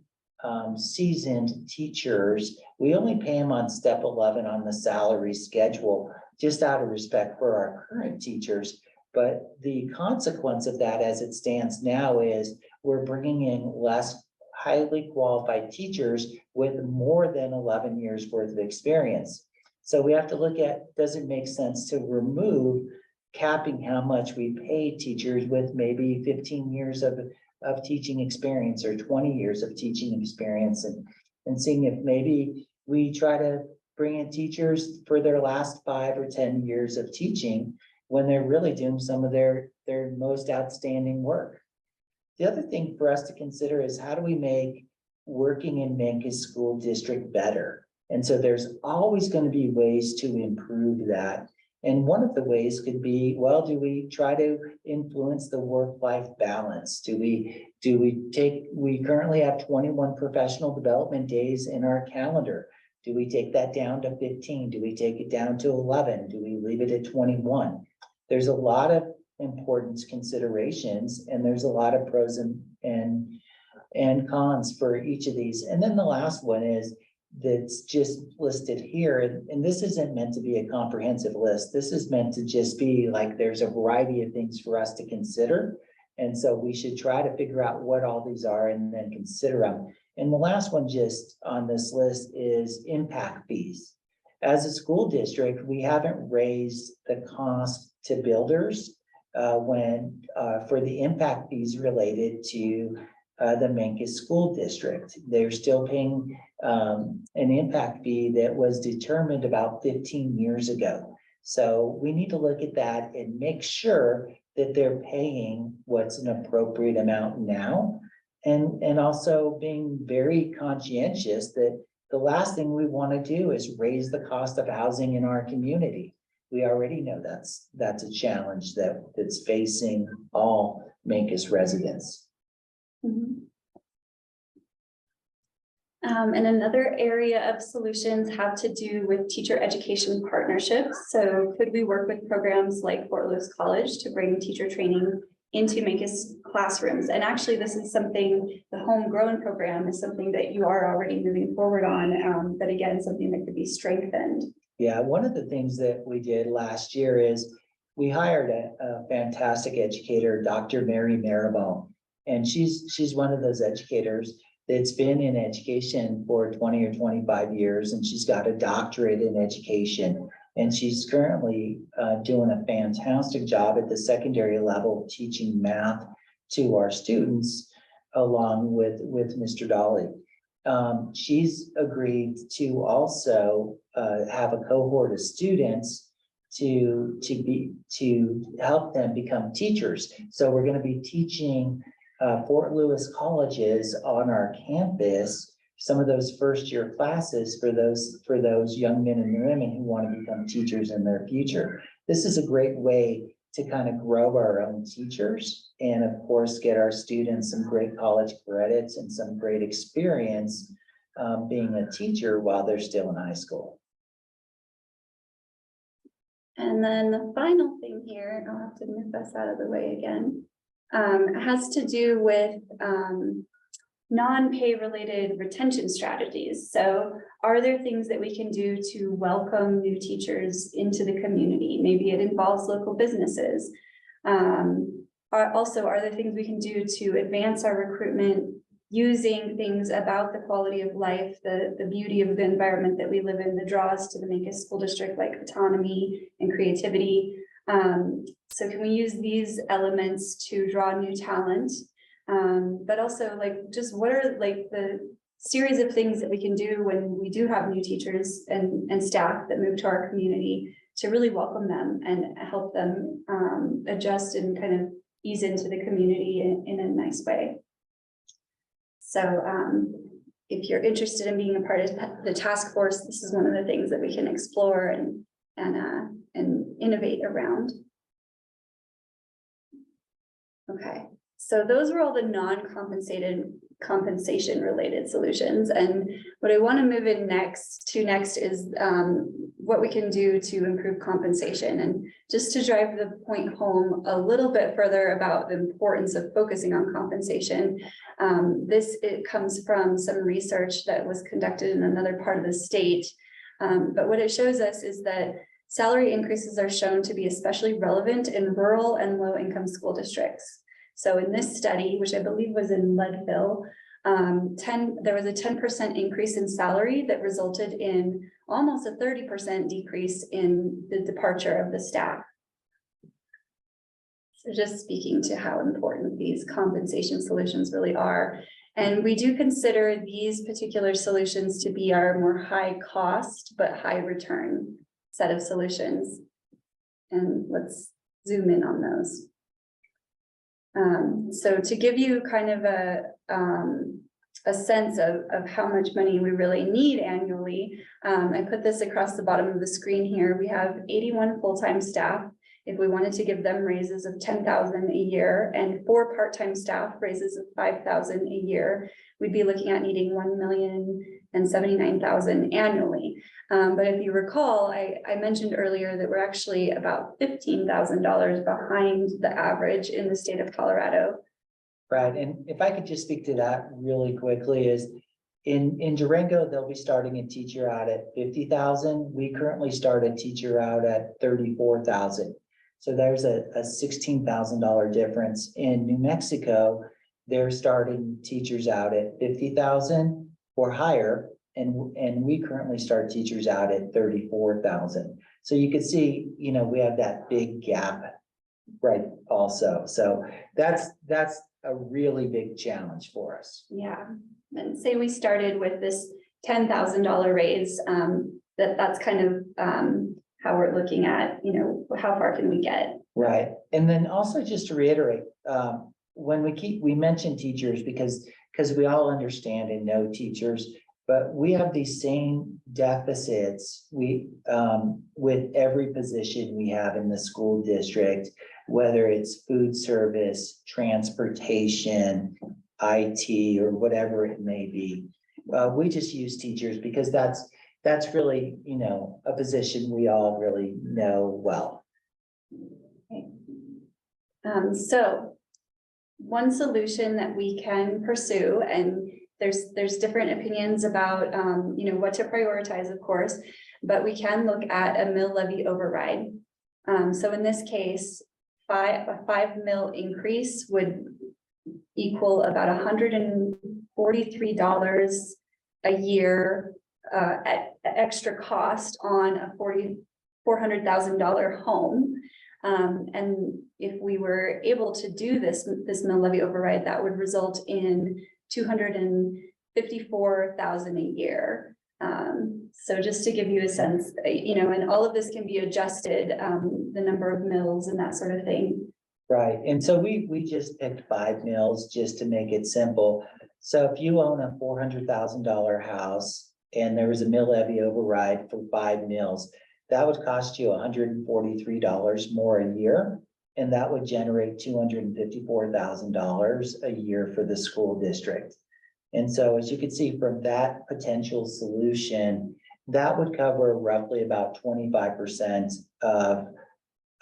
seasoned teachers. We only pay them on step 11 on the salary schedule, just out of respect for our current teachers. But the consequence of that as it stands now is we're bringing in less highly qualified teachers with more than 11 years worth of experience. So we have to look at, does it make sense to remove capping how much we pay teachers with maybe 15 years of teaching experience or 20 years of teaching experience, and seeing if maybe we try to bring in teachers for their last 5 or 10 years of teaching when they're really doing some of their most outstanding work. The other thing for us to consider is, how do we make working in Mancos School District better? And so there's always going to be ways to improve that. And one of the ways could be, well, do we try to influence the work-life balance? We currently have 21 professional development days in our calendar. Do we take that down to 15? Do we take it down to 11? Do we leave it at 21? There's a lot of importance considerations, and there's a lot of pros and cons for each of these. And then the last one is, that's just listed here, and this isn't meant to be a comprehensive list. This is meant to just be like, there's a variety of things for us to consider. And so we should try to figure out what all these are and then consider them. And the last one just on this list is impact fees. As a school district, we haven't raised the cost to builders for the impact fees related to the Mancos School District. They're still paying an impact fee that was determined about 15 years ago. So we need to look at that and make sure that they're paying what's an appropriate amount now. And also being very conscientious that the last thing we want to do is raise the cost of housing in our community. We already know that's a challenge that's facing all Mancos residents. Mhm. And another area of solutions have to do with teacher education partnerships. So could we work with programs like Fort Lewis College to bring teacher training into Mancos classrooms? And actually, this is something, the homegrown program is something that you are already moving forward on, but again, something that could be strengthened. Yeah, one of the things that we did last year is we hired a fantastic educator, Dr. Mary Maribel. And she's one of those educators that's been in education for 20 or 25 years, and she's got a doctorate in education. And she's currently doing a fantastic job at the secondary level teaching math to our students, along with Mr. Dolly. She's agreed to also have a cohort of students to help them become teachers. So we're going to be teaching Fort Lewis colleges on our campus some of those first year classes for those young men and women who want to become teachers in their future. This is a great way to kind of grow our own teachers, and of course get our students some great college credits and some great experience being a teacher while they're still in high school. And then the final thing here, I'll have to move this out of the way again, has to do with non-pay related retention strategies. So are there things that we can do to welcome new teachers into the community? Maybe it involves local businesses. Are there things we can do to advance our recruitment using things about the quality of life, the beauty of the environment that we live in, the draws to the Mancos School District, like autonomy and creativity? So can we use these elements to draw new talent? But also, like, just what are like the series of things that we can do when we do have new teachers and staff that move to our community to really welcome them and help them adjust and kind of ease into the community in a nice way. So if you're interested in being a part of the task force, this is one of the things that we can explore and innovate around. Okay, so those were all the non-compensated compensation related solutions. And what I want to move in next is what we can do to improve compensation. And just to drive the point home a little bit further about the importance of focusing on compensation, it comes from some research that was conducted in another part of the state. But what it shows us is that salary increases are shown to be especially relevant in rural and low-income school districts. So in this study, which I believe was in Leadville, There was a 10% increase in salary that resulted in almost a 30% decrease in the departure of the staff. So just speaking to how important these compensation solutions really are. And we do consider these particular solutions to be our more high cost, but high return set of solutions. And let's zoom in on those. So to give you kind of a sense of how much money we really need annually, I put this across the bottom of the screen here. We have 81 full-time staff. If we wanted to give them raises of $10,000 a year and 4 part-time staff raises of $5,000 a year, we'd be looking at needing $1,079,000 annually. But if you recall, I mentioned earlier that we're actually about $15,000 behind the average in the state of Colorado. Right, and if I could just speak to that really quickly is in Durango, they'll be starting a teacher out at 50,000. We currently start a teacher out at 34,000. So there's a $16,000 difference. In New Mexico, they're starting teachers out at 50,000 or higher. And we currently start teachers out at 34,000. So you can see, you know, we have that big gap right also. So that's a really big challenge for us. Yeah, and say we started with this $10,000 raise, that's kind of how we're looking at, you know, how far can we get? Right, and then also just to reiterate, when we mention teachers because we all understand and know teachers, but we have these same deficits with every position we have in the school district, whether it's food service, transportation, IT, or whatever it may be. We just use teachers because that's really, you know, a position we all really know well. Okay. So one solution that we can pursue, and there's different opinions about, you know, what to prioritize, of course, but we can look at a mill levy override. So in this case, a 5 mil increase would equal about $143 a year at extra cost on a $400,000 home. And if we were able to do this mill levy override, that would result in $254,000 a year. So just to give you a sense, you know, and all of this can be adjusted, the number of mills and that sort of thing. Right, and so we just picked 5 mills just to make it simple. So if you own a $400,000 house and there was a mill levy override for 5 mills, that would cost you $143 more a year. And that would generate $254,000 a year for the school district. And so as you can see from that potential solution, that would cover roughly about 25% of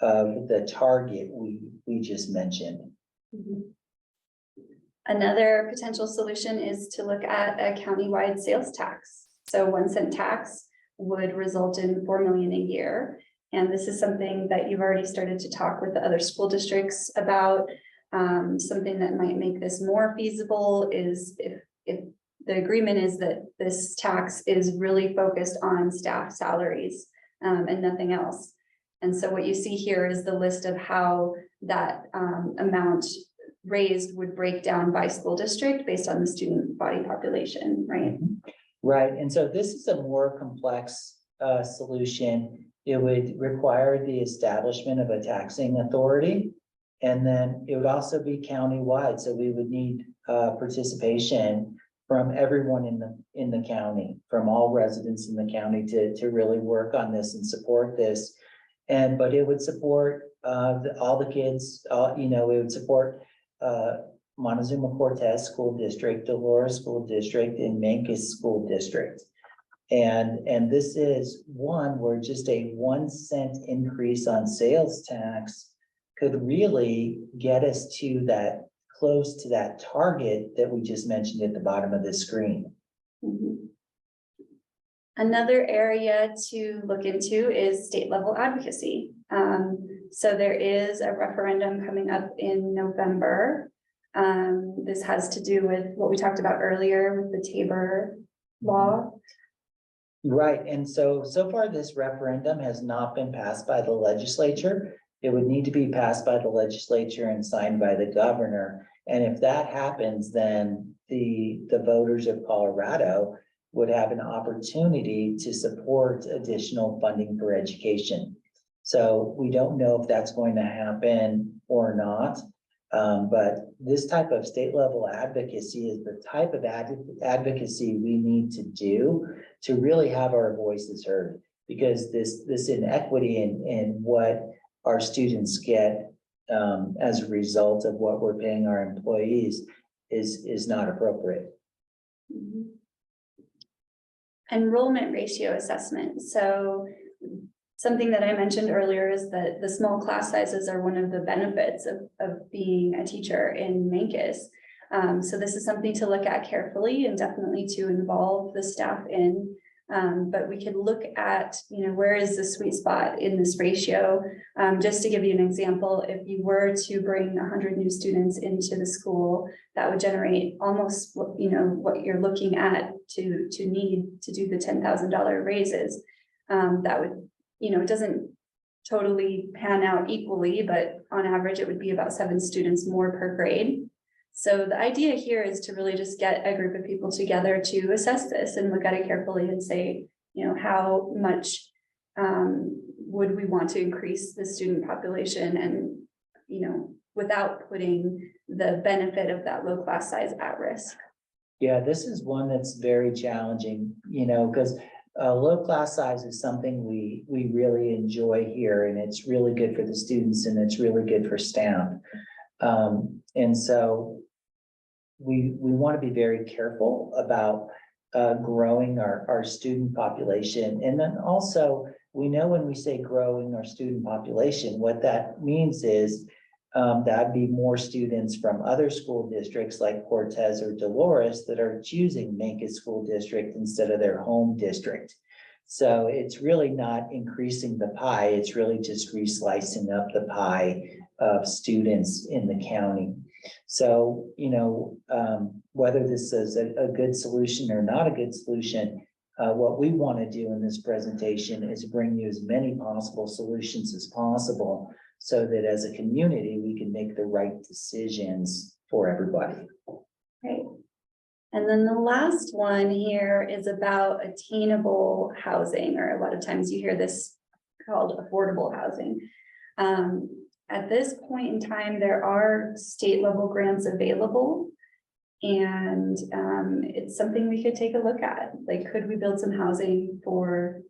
the target we just mentioned. Mm-hmm. Another potential solution is to look at a countywide sales tax. So 1 cent tax would result in $4 million a year. And this is something that you've already started to talk with the other school districts about. Something that might make this more feasible is if the agreement is that this tax is really focused on staff salaries and nothing else. And so what you see here is the list of how that amount raised would break down by school district based on the student body population, right? Right, and so this is a more complex solution. It would require the establishment of a taxing authority. And then it would also be countywide, so we would need participation from everyone in the county, from all residents in the county to really work on this and support this. But it would support all the kids, you know, it would support Montezuma Cortez School District, Dolores School District, and Mancos School District. And this is one where just a 1 cent increase on sales tax could really get us to that, close to that target that we just mentioned at the bottom of the screen. Mm-hmm. Another area to look into is state level advocacy. So there is a referendum coming up in November This has to do with what we talked about earlier with the Tabor law. Right, and so far this referendum has not been passed by the legislature. It would need to be passed by the legislature and signed by the governor. And if that happens, then the voters of Colorado would have an opportunity to support additional funding for education. So we don't know if that's going to happen or not. But this type of state level advocacy is the type of advocacy we need to do to really have our voices heard. Because this inequity in what our students get as a result of what we're paying our employees is not appropriate. Mhm. Enrollment ratio assessment. So something that I mentioned earlier is that the small class sizes are one of the benefits of being a teacher in Mancos. So this is something to look at carefully and definitely to involve the staff in. But we could look at, where is the sweet spot in this ratio? Just to give you an example, if you were to bring 100 new students into the school, that would generate almost, what you're looking at to need to do the $10,000 raises. That would, it doesn't totally pan out equally, but on average, it would be about 7 students more per grade. So the idea here is to really just get a group of people together to assess this and look at it carefully and say, how much would we want to increase the student population and, without putting the benefit of that low class size at risk. Yeah, this is one that's very challenging, because low class size is something we really enjoy here, and it's really good for the students and it's really good for staff. And so we want to be very careful about growing our student population. And then also, we know when we say growing our student population, what that means is that'd be more students from other school districts like Cortez or Dolores that are choosing Mancos School District instead of their home district. So it's really not increasing the pie, it's really just reslicing up the pie of students in the county. So, whether this is a good solution or not a good solution, what we want to do in this presentation is bring you as many possible solutions as possible so that as a community, we can make the right decisions for everybody. Right. And then the last one here is about attainable housing, or a lot of times you hear this called affordable housing. At this point in time, there are state level grants available. And it's something we could take a look at. Like, could we build some housing for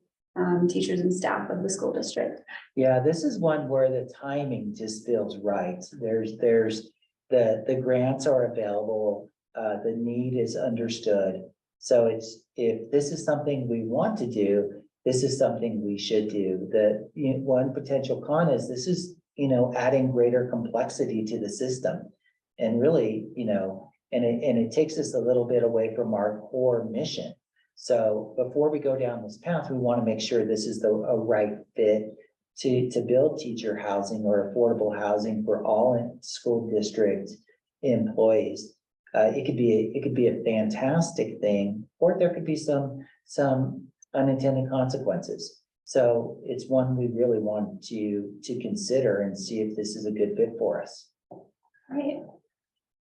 teachers and staff of the school district? Yeah, this is one where the timing just feels right. There's the grants are available, the need is understood. So if this is something we want to do, this is something we should do. The one potential con is this is, adding greater complexity to the system. And really, and it takes us a little bit away from our core mission. So before we go down this path, we want to make sure this is a right fit to build teacher housing or affordable housing for all school district employees. It could be a fantastic thing, or there could be some unintended consequences. So it's one we really want to consider and see if this is a good fit for us. Right.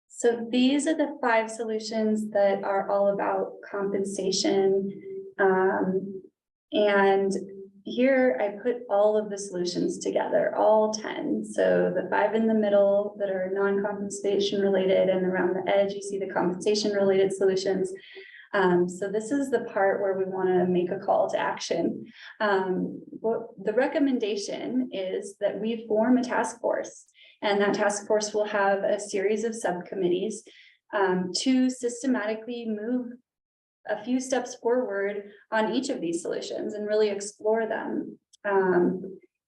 So these are the 5 solutions that are all about compensation. And here I put all of the solutions together, all 10. So the 5 in the middle that are non-compensation related, and around the edge, you see the compensation related solutions. So this is the part where we want to make a call to action. What the recommendation is that we form a task force, and that task force will have a series of subcommittees to systematically move a few steps forward on each of these solutions and really explore them,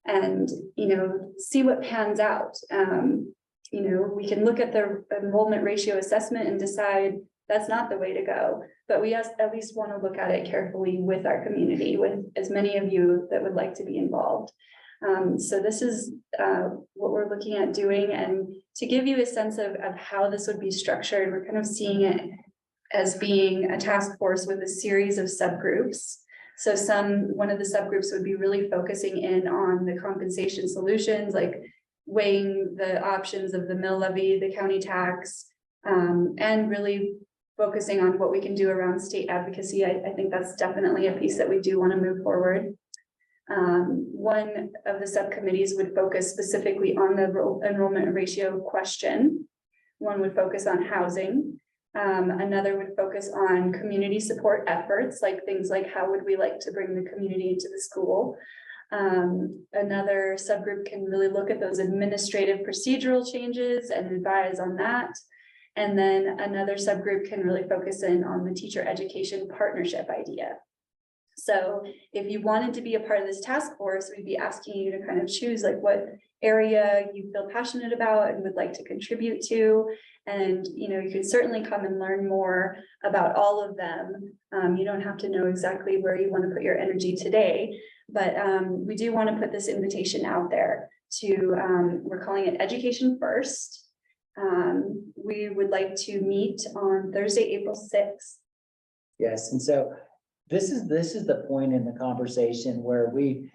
and see what pans out. We can look at the enrollment ratio assessment and decide that's not the way to go, but we at least want to look at it carefully with our community, with as many of you that would like to be involved. So this is what we're looking at doing, and to give you a sense of how this would be structured, we're kind of seeing it as being a task force with a series of subgroups. So one of the subgroups would be really focusing in on the compensation solutions, like weighing the options of the mill levy, the county tax, and really focusing on what we can do around state advocacy. I think that's definitely a piece that we do want to move forward. One of the subcommittees would focus specifically on the enrollment ratio question. One would focus on housing. Another would focus on community support efforts, like things like how would we like to bring the community into the school. Another subgroup can really look at those administrative procedural changes and advise on that. And then another subgroup can really focus in on the teacher education partnership idea. So if you wanted to be a part of this task force, we'd be asking you to kind of choose like what area you feel passionate about and would like to contribute to. And, you could certainly come and learn more about all of them. You don't have to know exactly where you want to put your energy today, but we do want to put this invitation out there to, we're calling it Education First. We would like to meet on Thursday, April 6th. Yes, and so this is the point in the conversation where we've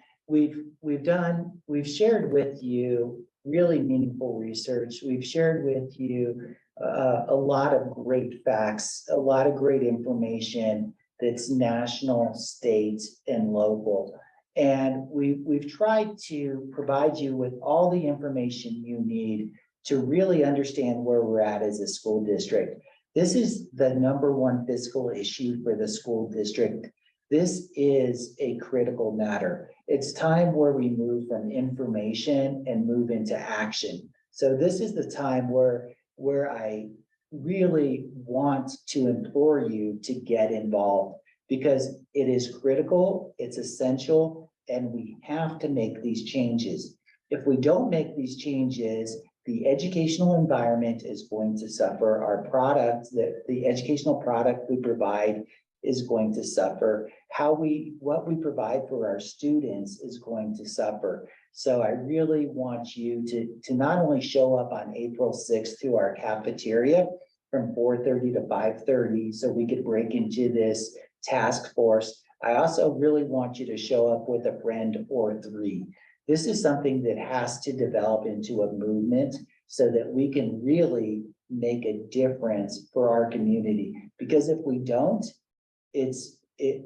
shared with you really meaningful research. We've shared with you a lot of great facts, a lot of great information that's national, state, and local. And we've tried to provide you with all the information you need to really understand where we're at as a school district. This is the #1 fiscal issue for the school district. This is a critical matter. It's time where we move from information and move into action. So this is the time where I really want to implore you to get involved, because it is critical, it's essential, and we have to make these changes. If we don't make these changes, the educational environment is going to suffer. Our product, the educational product we provide is going to suffer. What we provide for our students is going to suffer. So I really want you to not only show up on April 6th to our cafeteria from 4:30 to 5:30, so we could break into this task force. I also really want you to show up with a friend or three. This is something that has to develop into a movement so that we can really make a difference for our community. Because if we don't,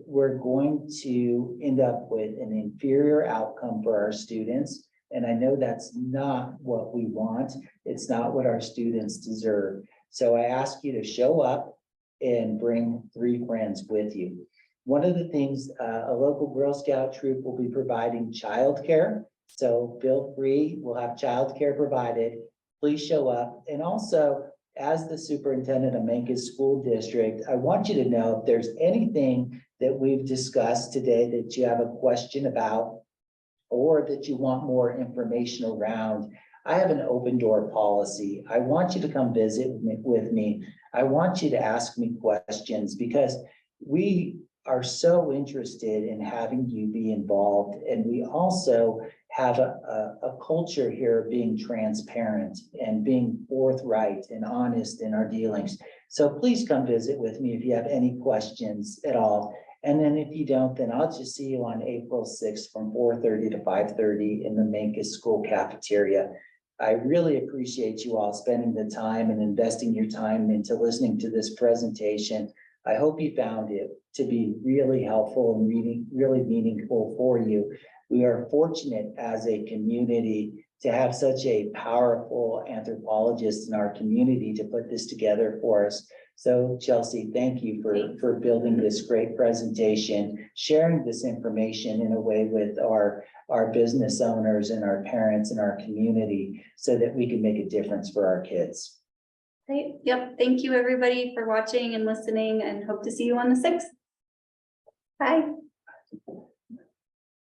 we're going to end up with an inferior outcome for our students. And I know that's not what we want. It's not what our students deserve. So I ask you to show up and bring 3 friends with you. One of the things, a local Girl Scout troop will be providing childcare. So feel free, we'll have childcare provided. Please show up. And also, as the superintendent of Mancos School District, I want you to know if there's anything that we've discussed today that you have a question about, or that you want more information around. I have an open door policy. I want you to come visit with me. I want you to ask me questions, because we are so interested in having you be involved. And we also have a culture here of being transparent and being forthright and honest in our dealings. So please come visit with me if you have any questions at all. And then if you don't, then I'll just see you on April 6th from 4:30 to 5:30 in the Mancos School cafeteria. I really appreciate you all spending the time and investing your time into listening to this presentation. I hope you found it to be really helpful and really meaningful for you. We are fortunate as a community to have such a powerful anthropologist in our community to put this together for us. So Chelsea, thank you for building this great presentation, sharing this information in a way with our business owners and our parents and our community so that we can make a difference for our kids. Great. Yep. Thank you, everybody, for watching and listening, and hope to see you on the 6th. Bye.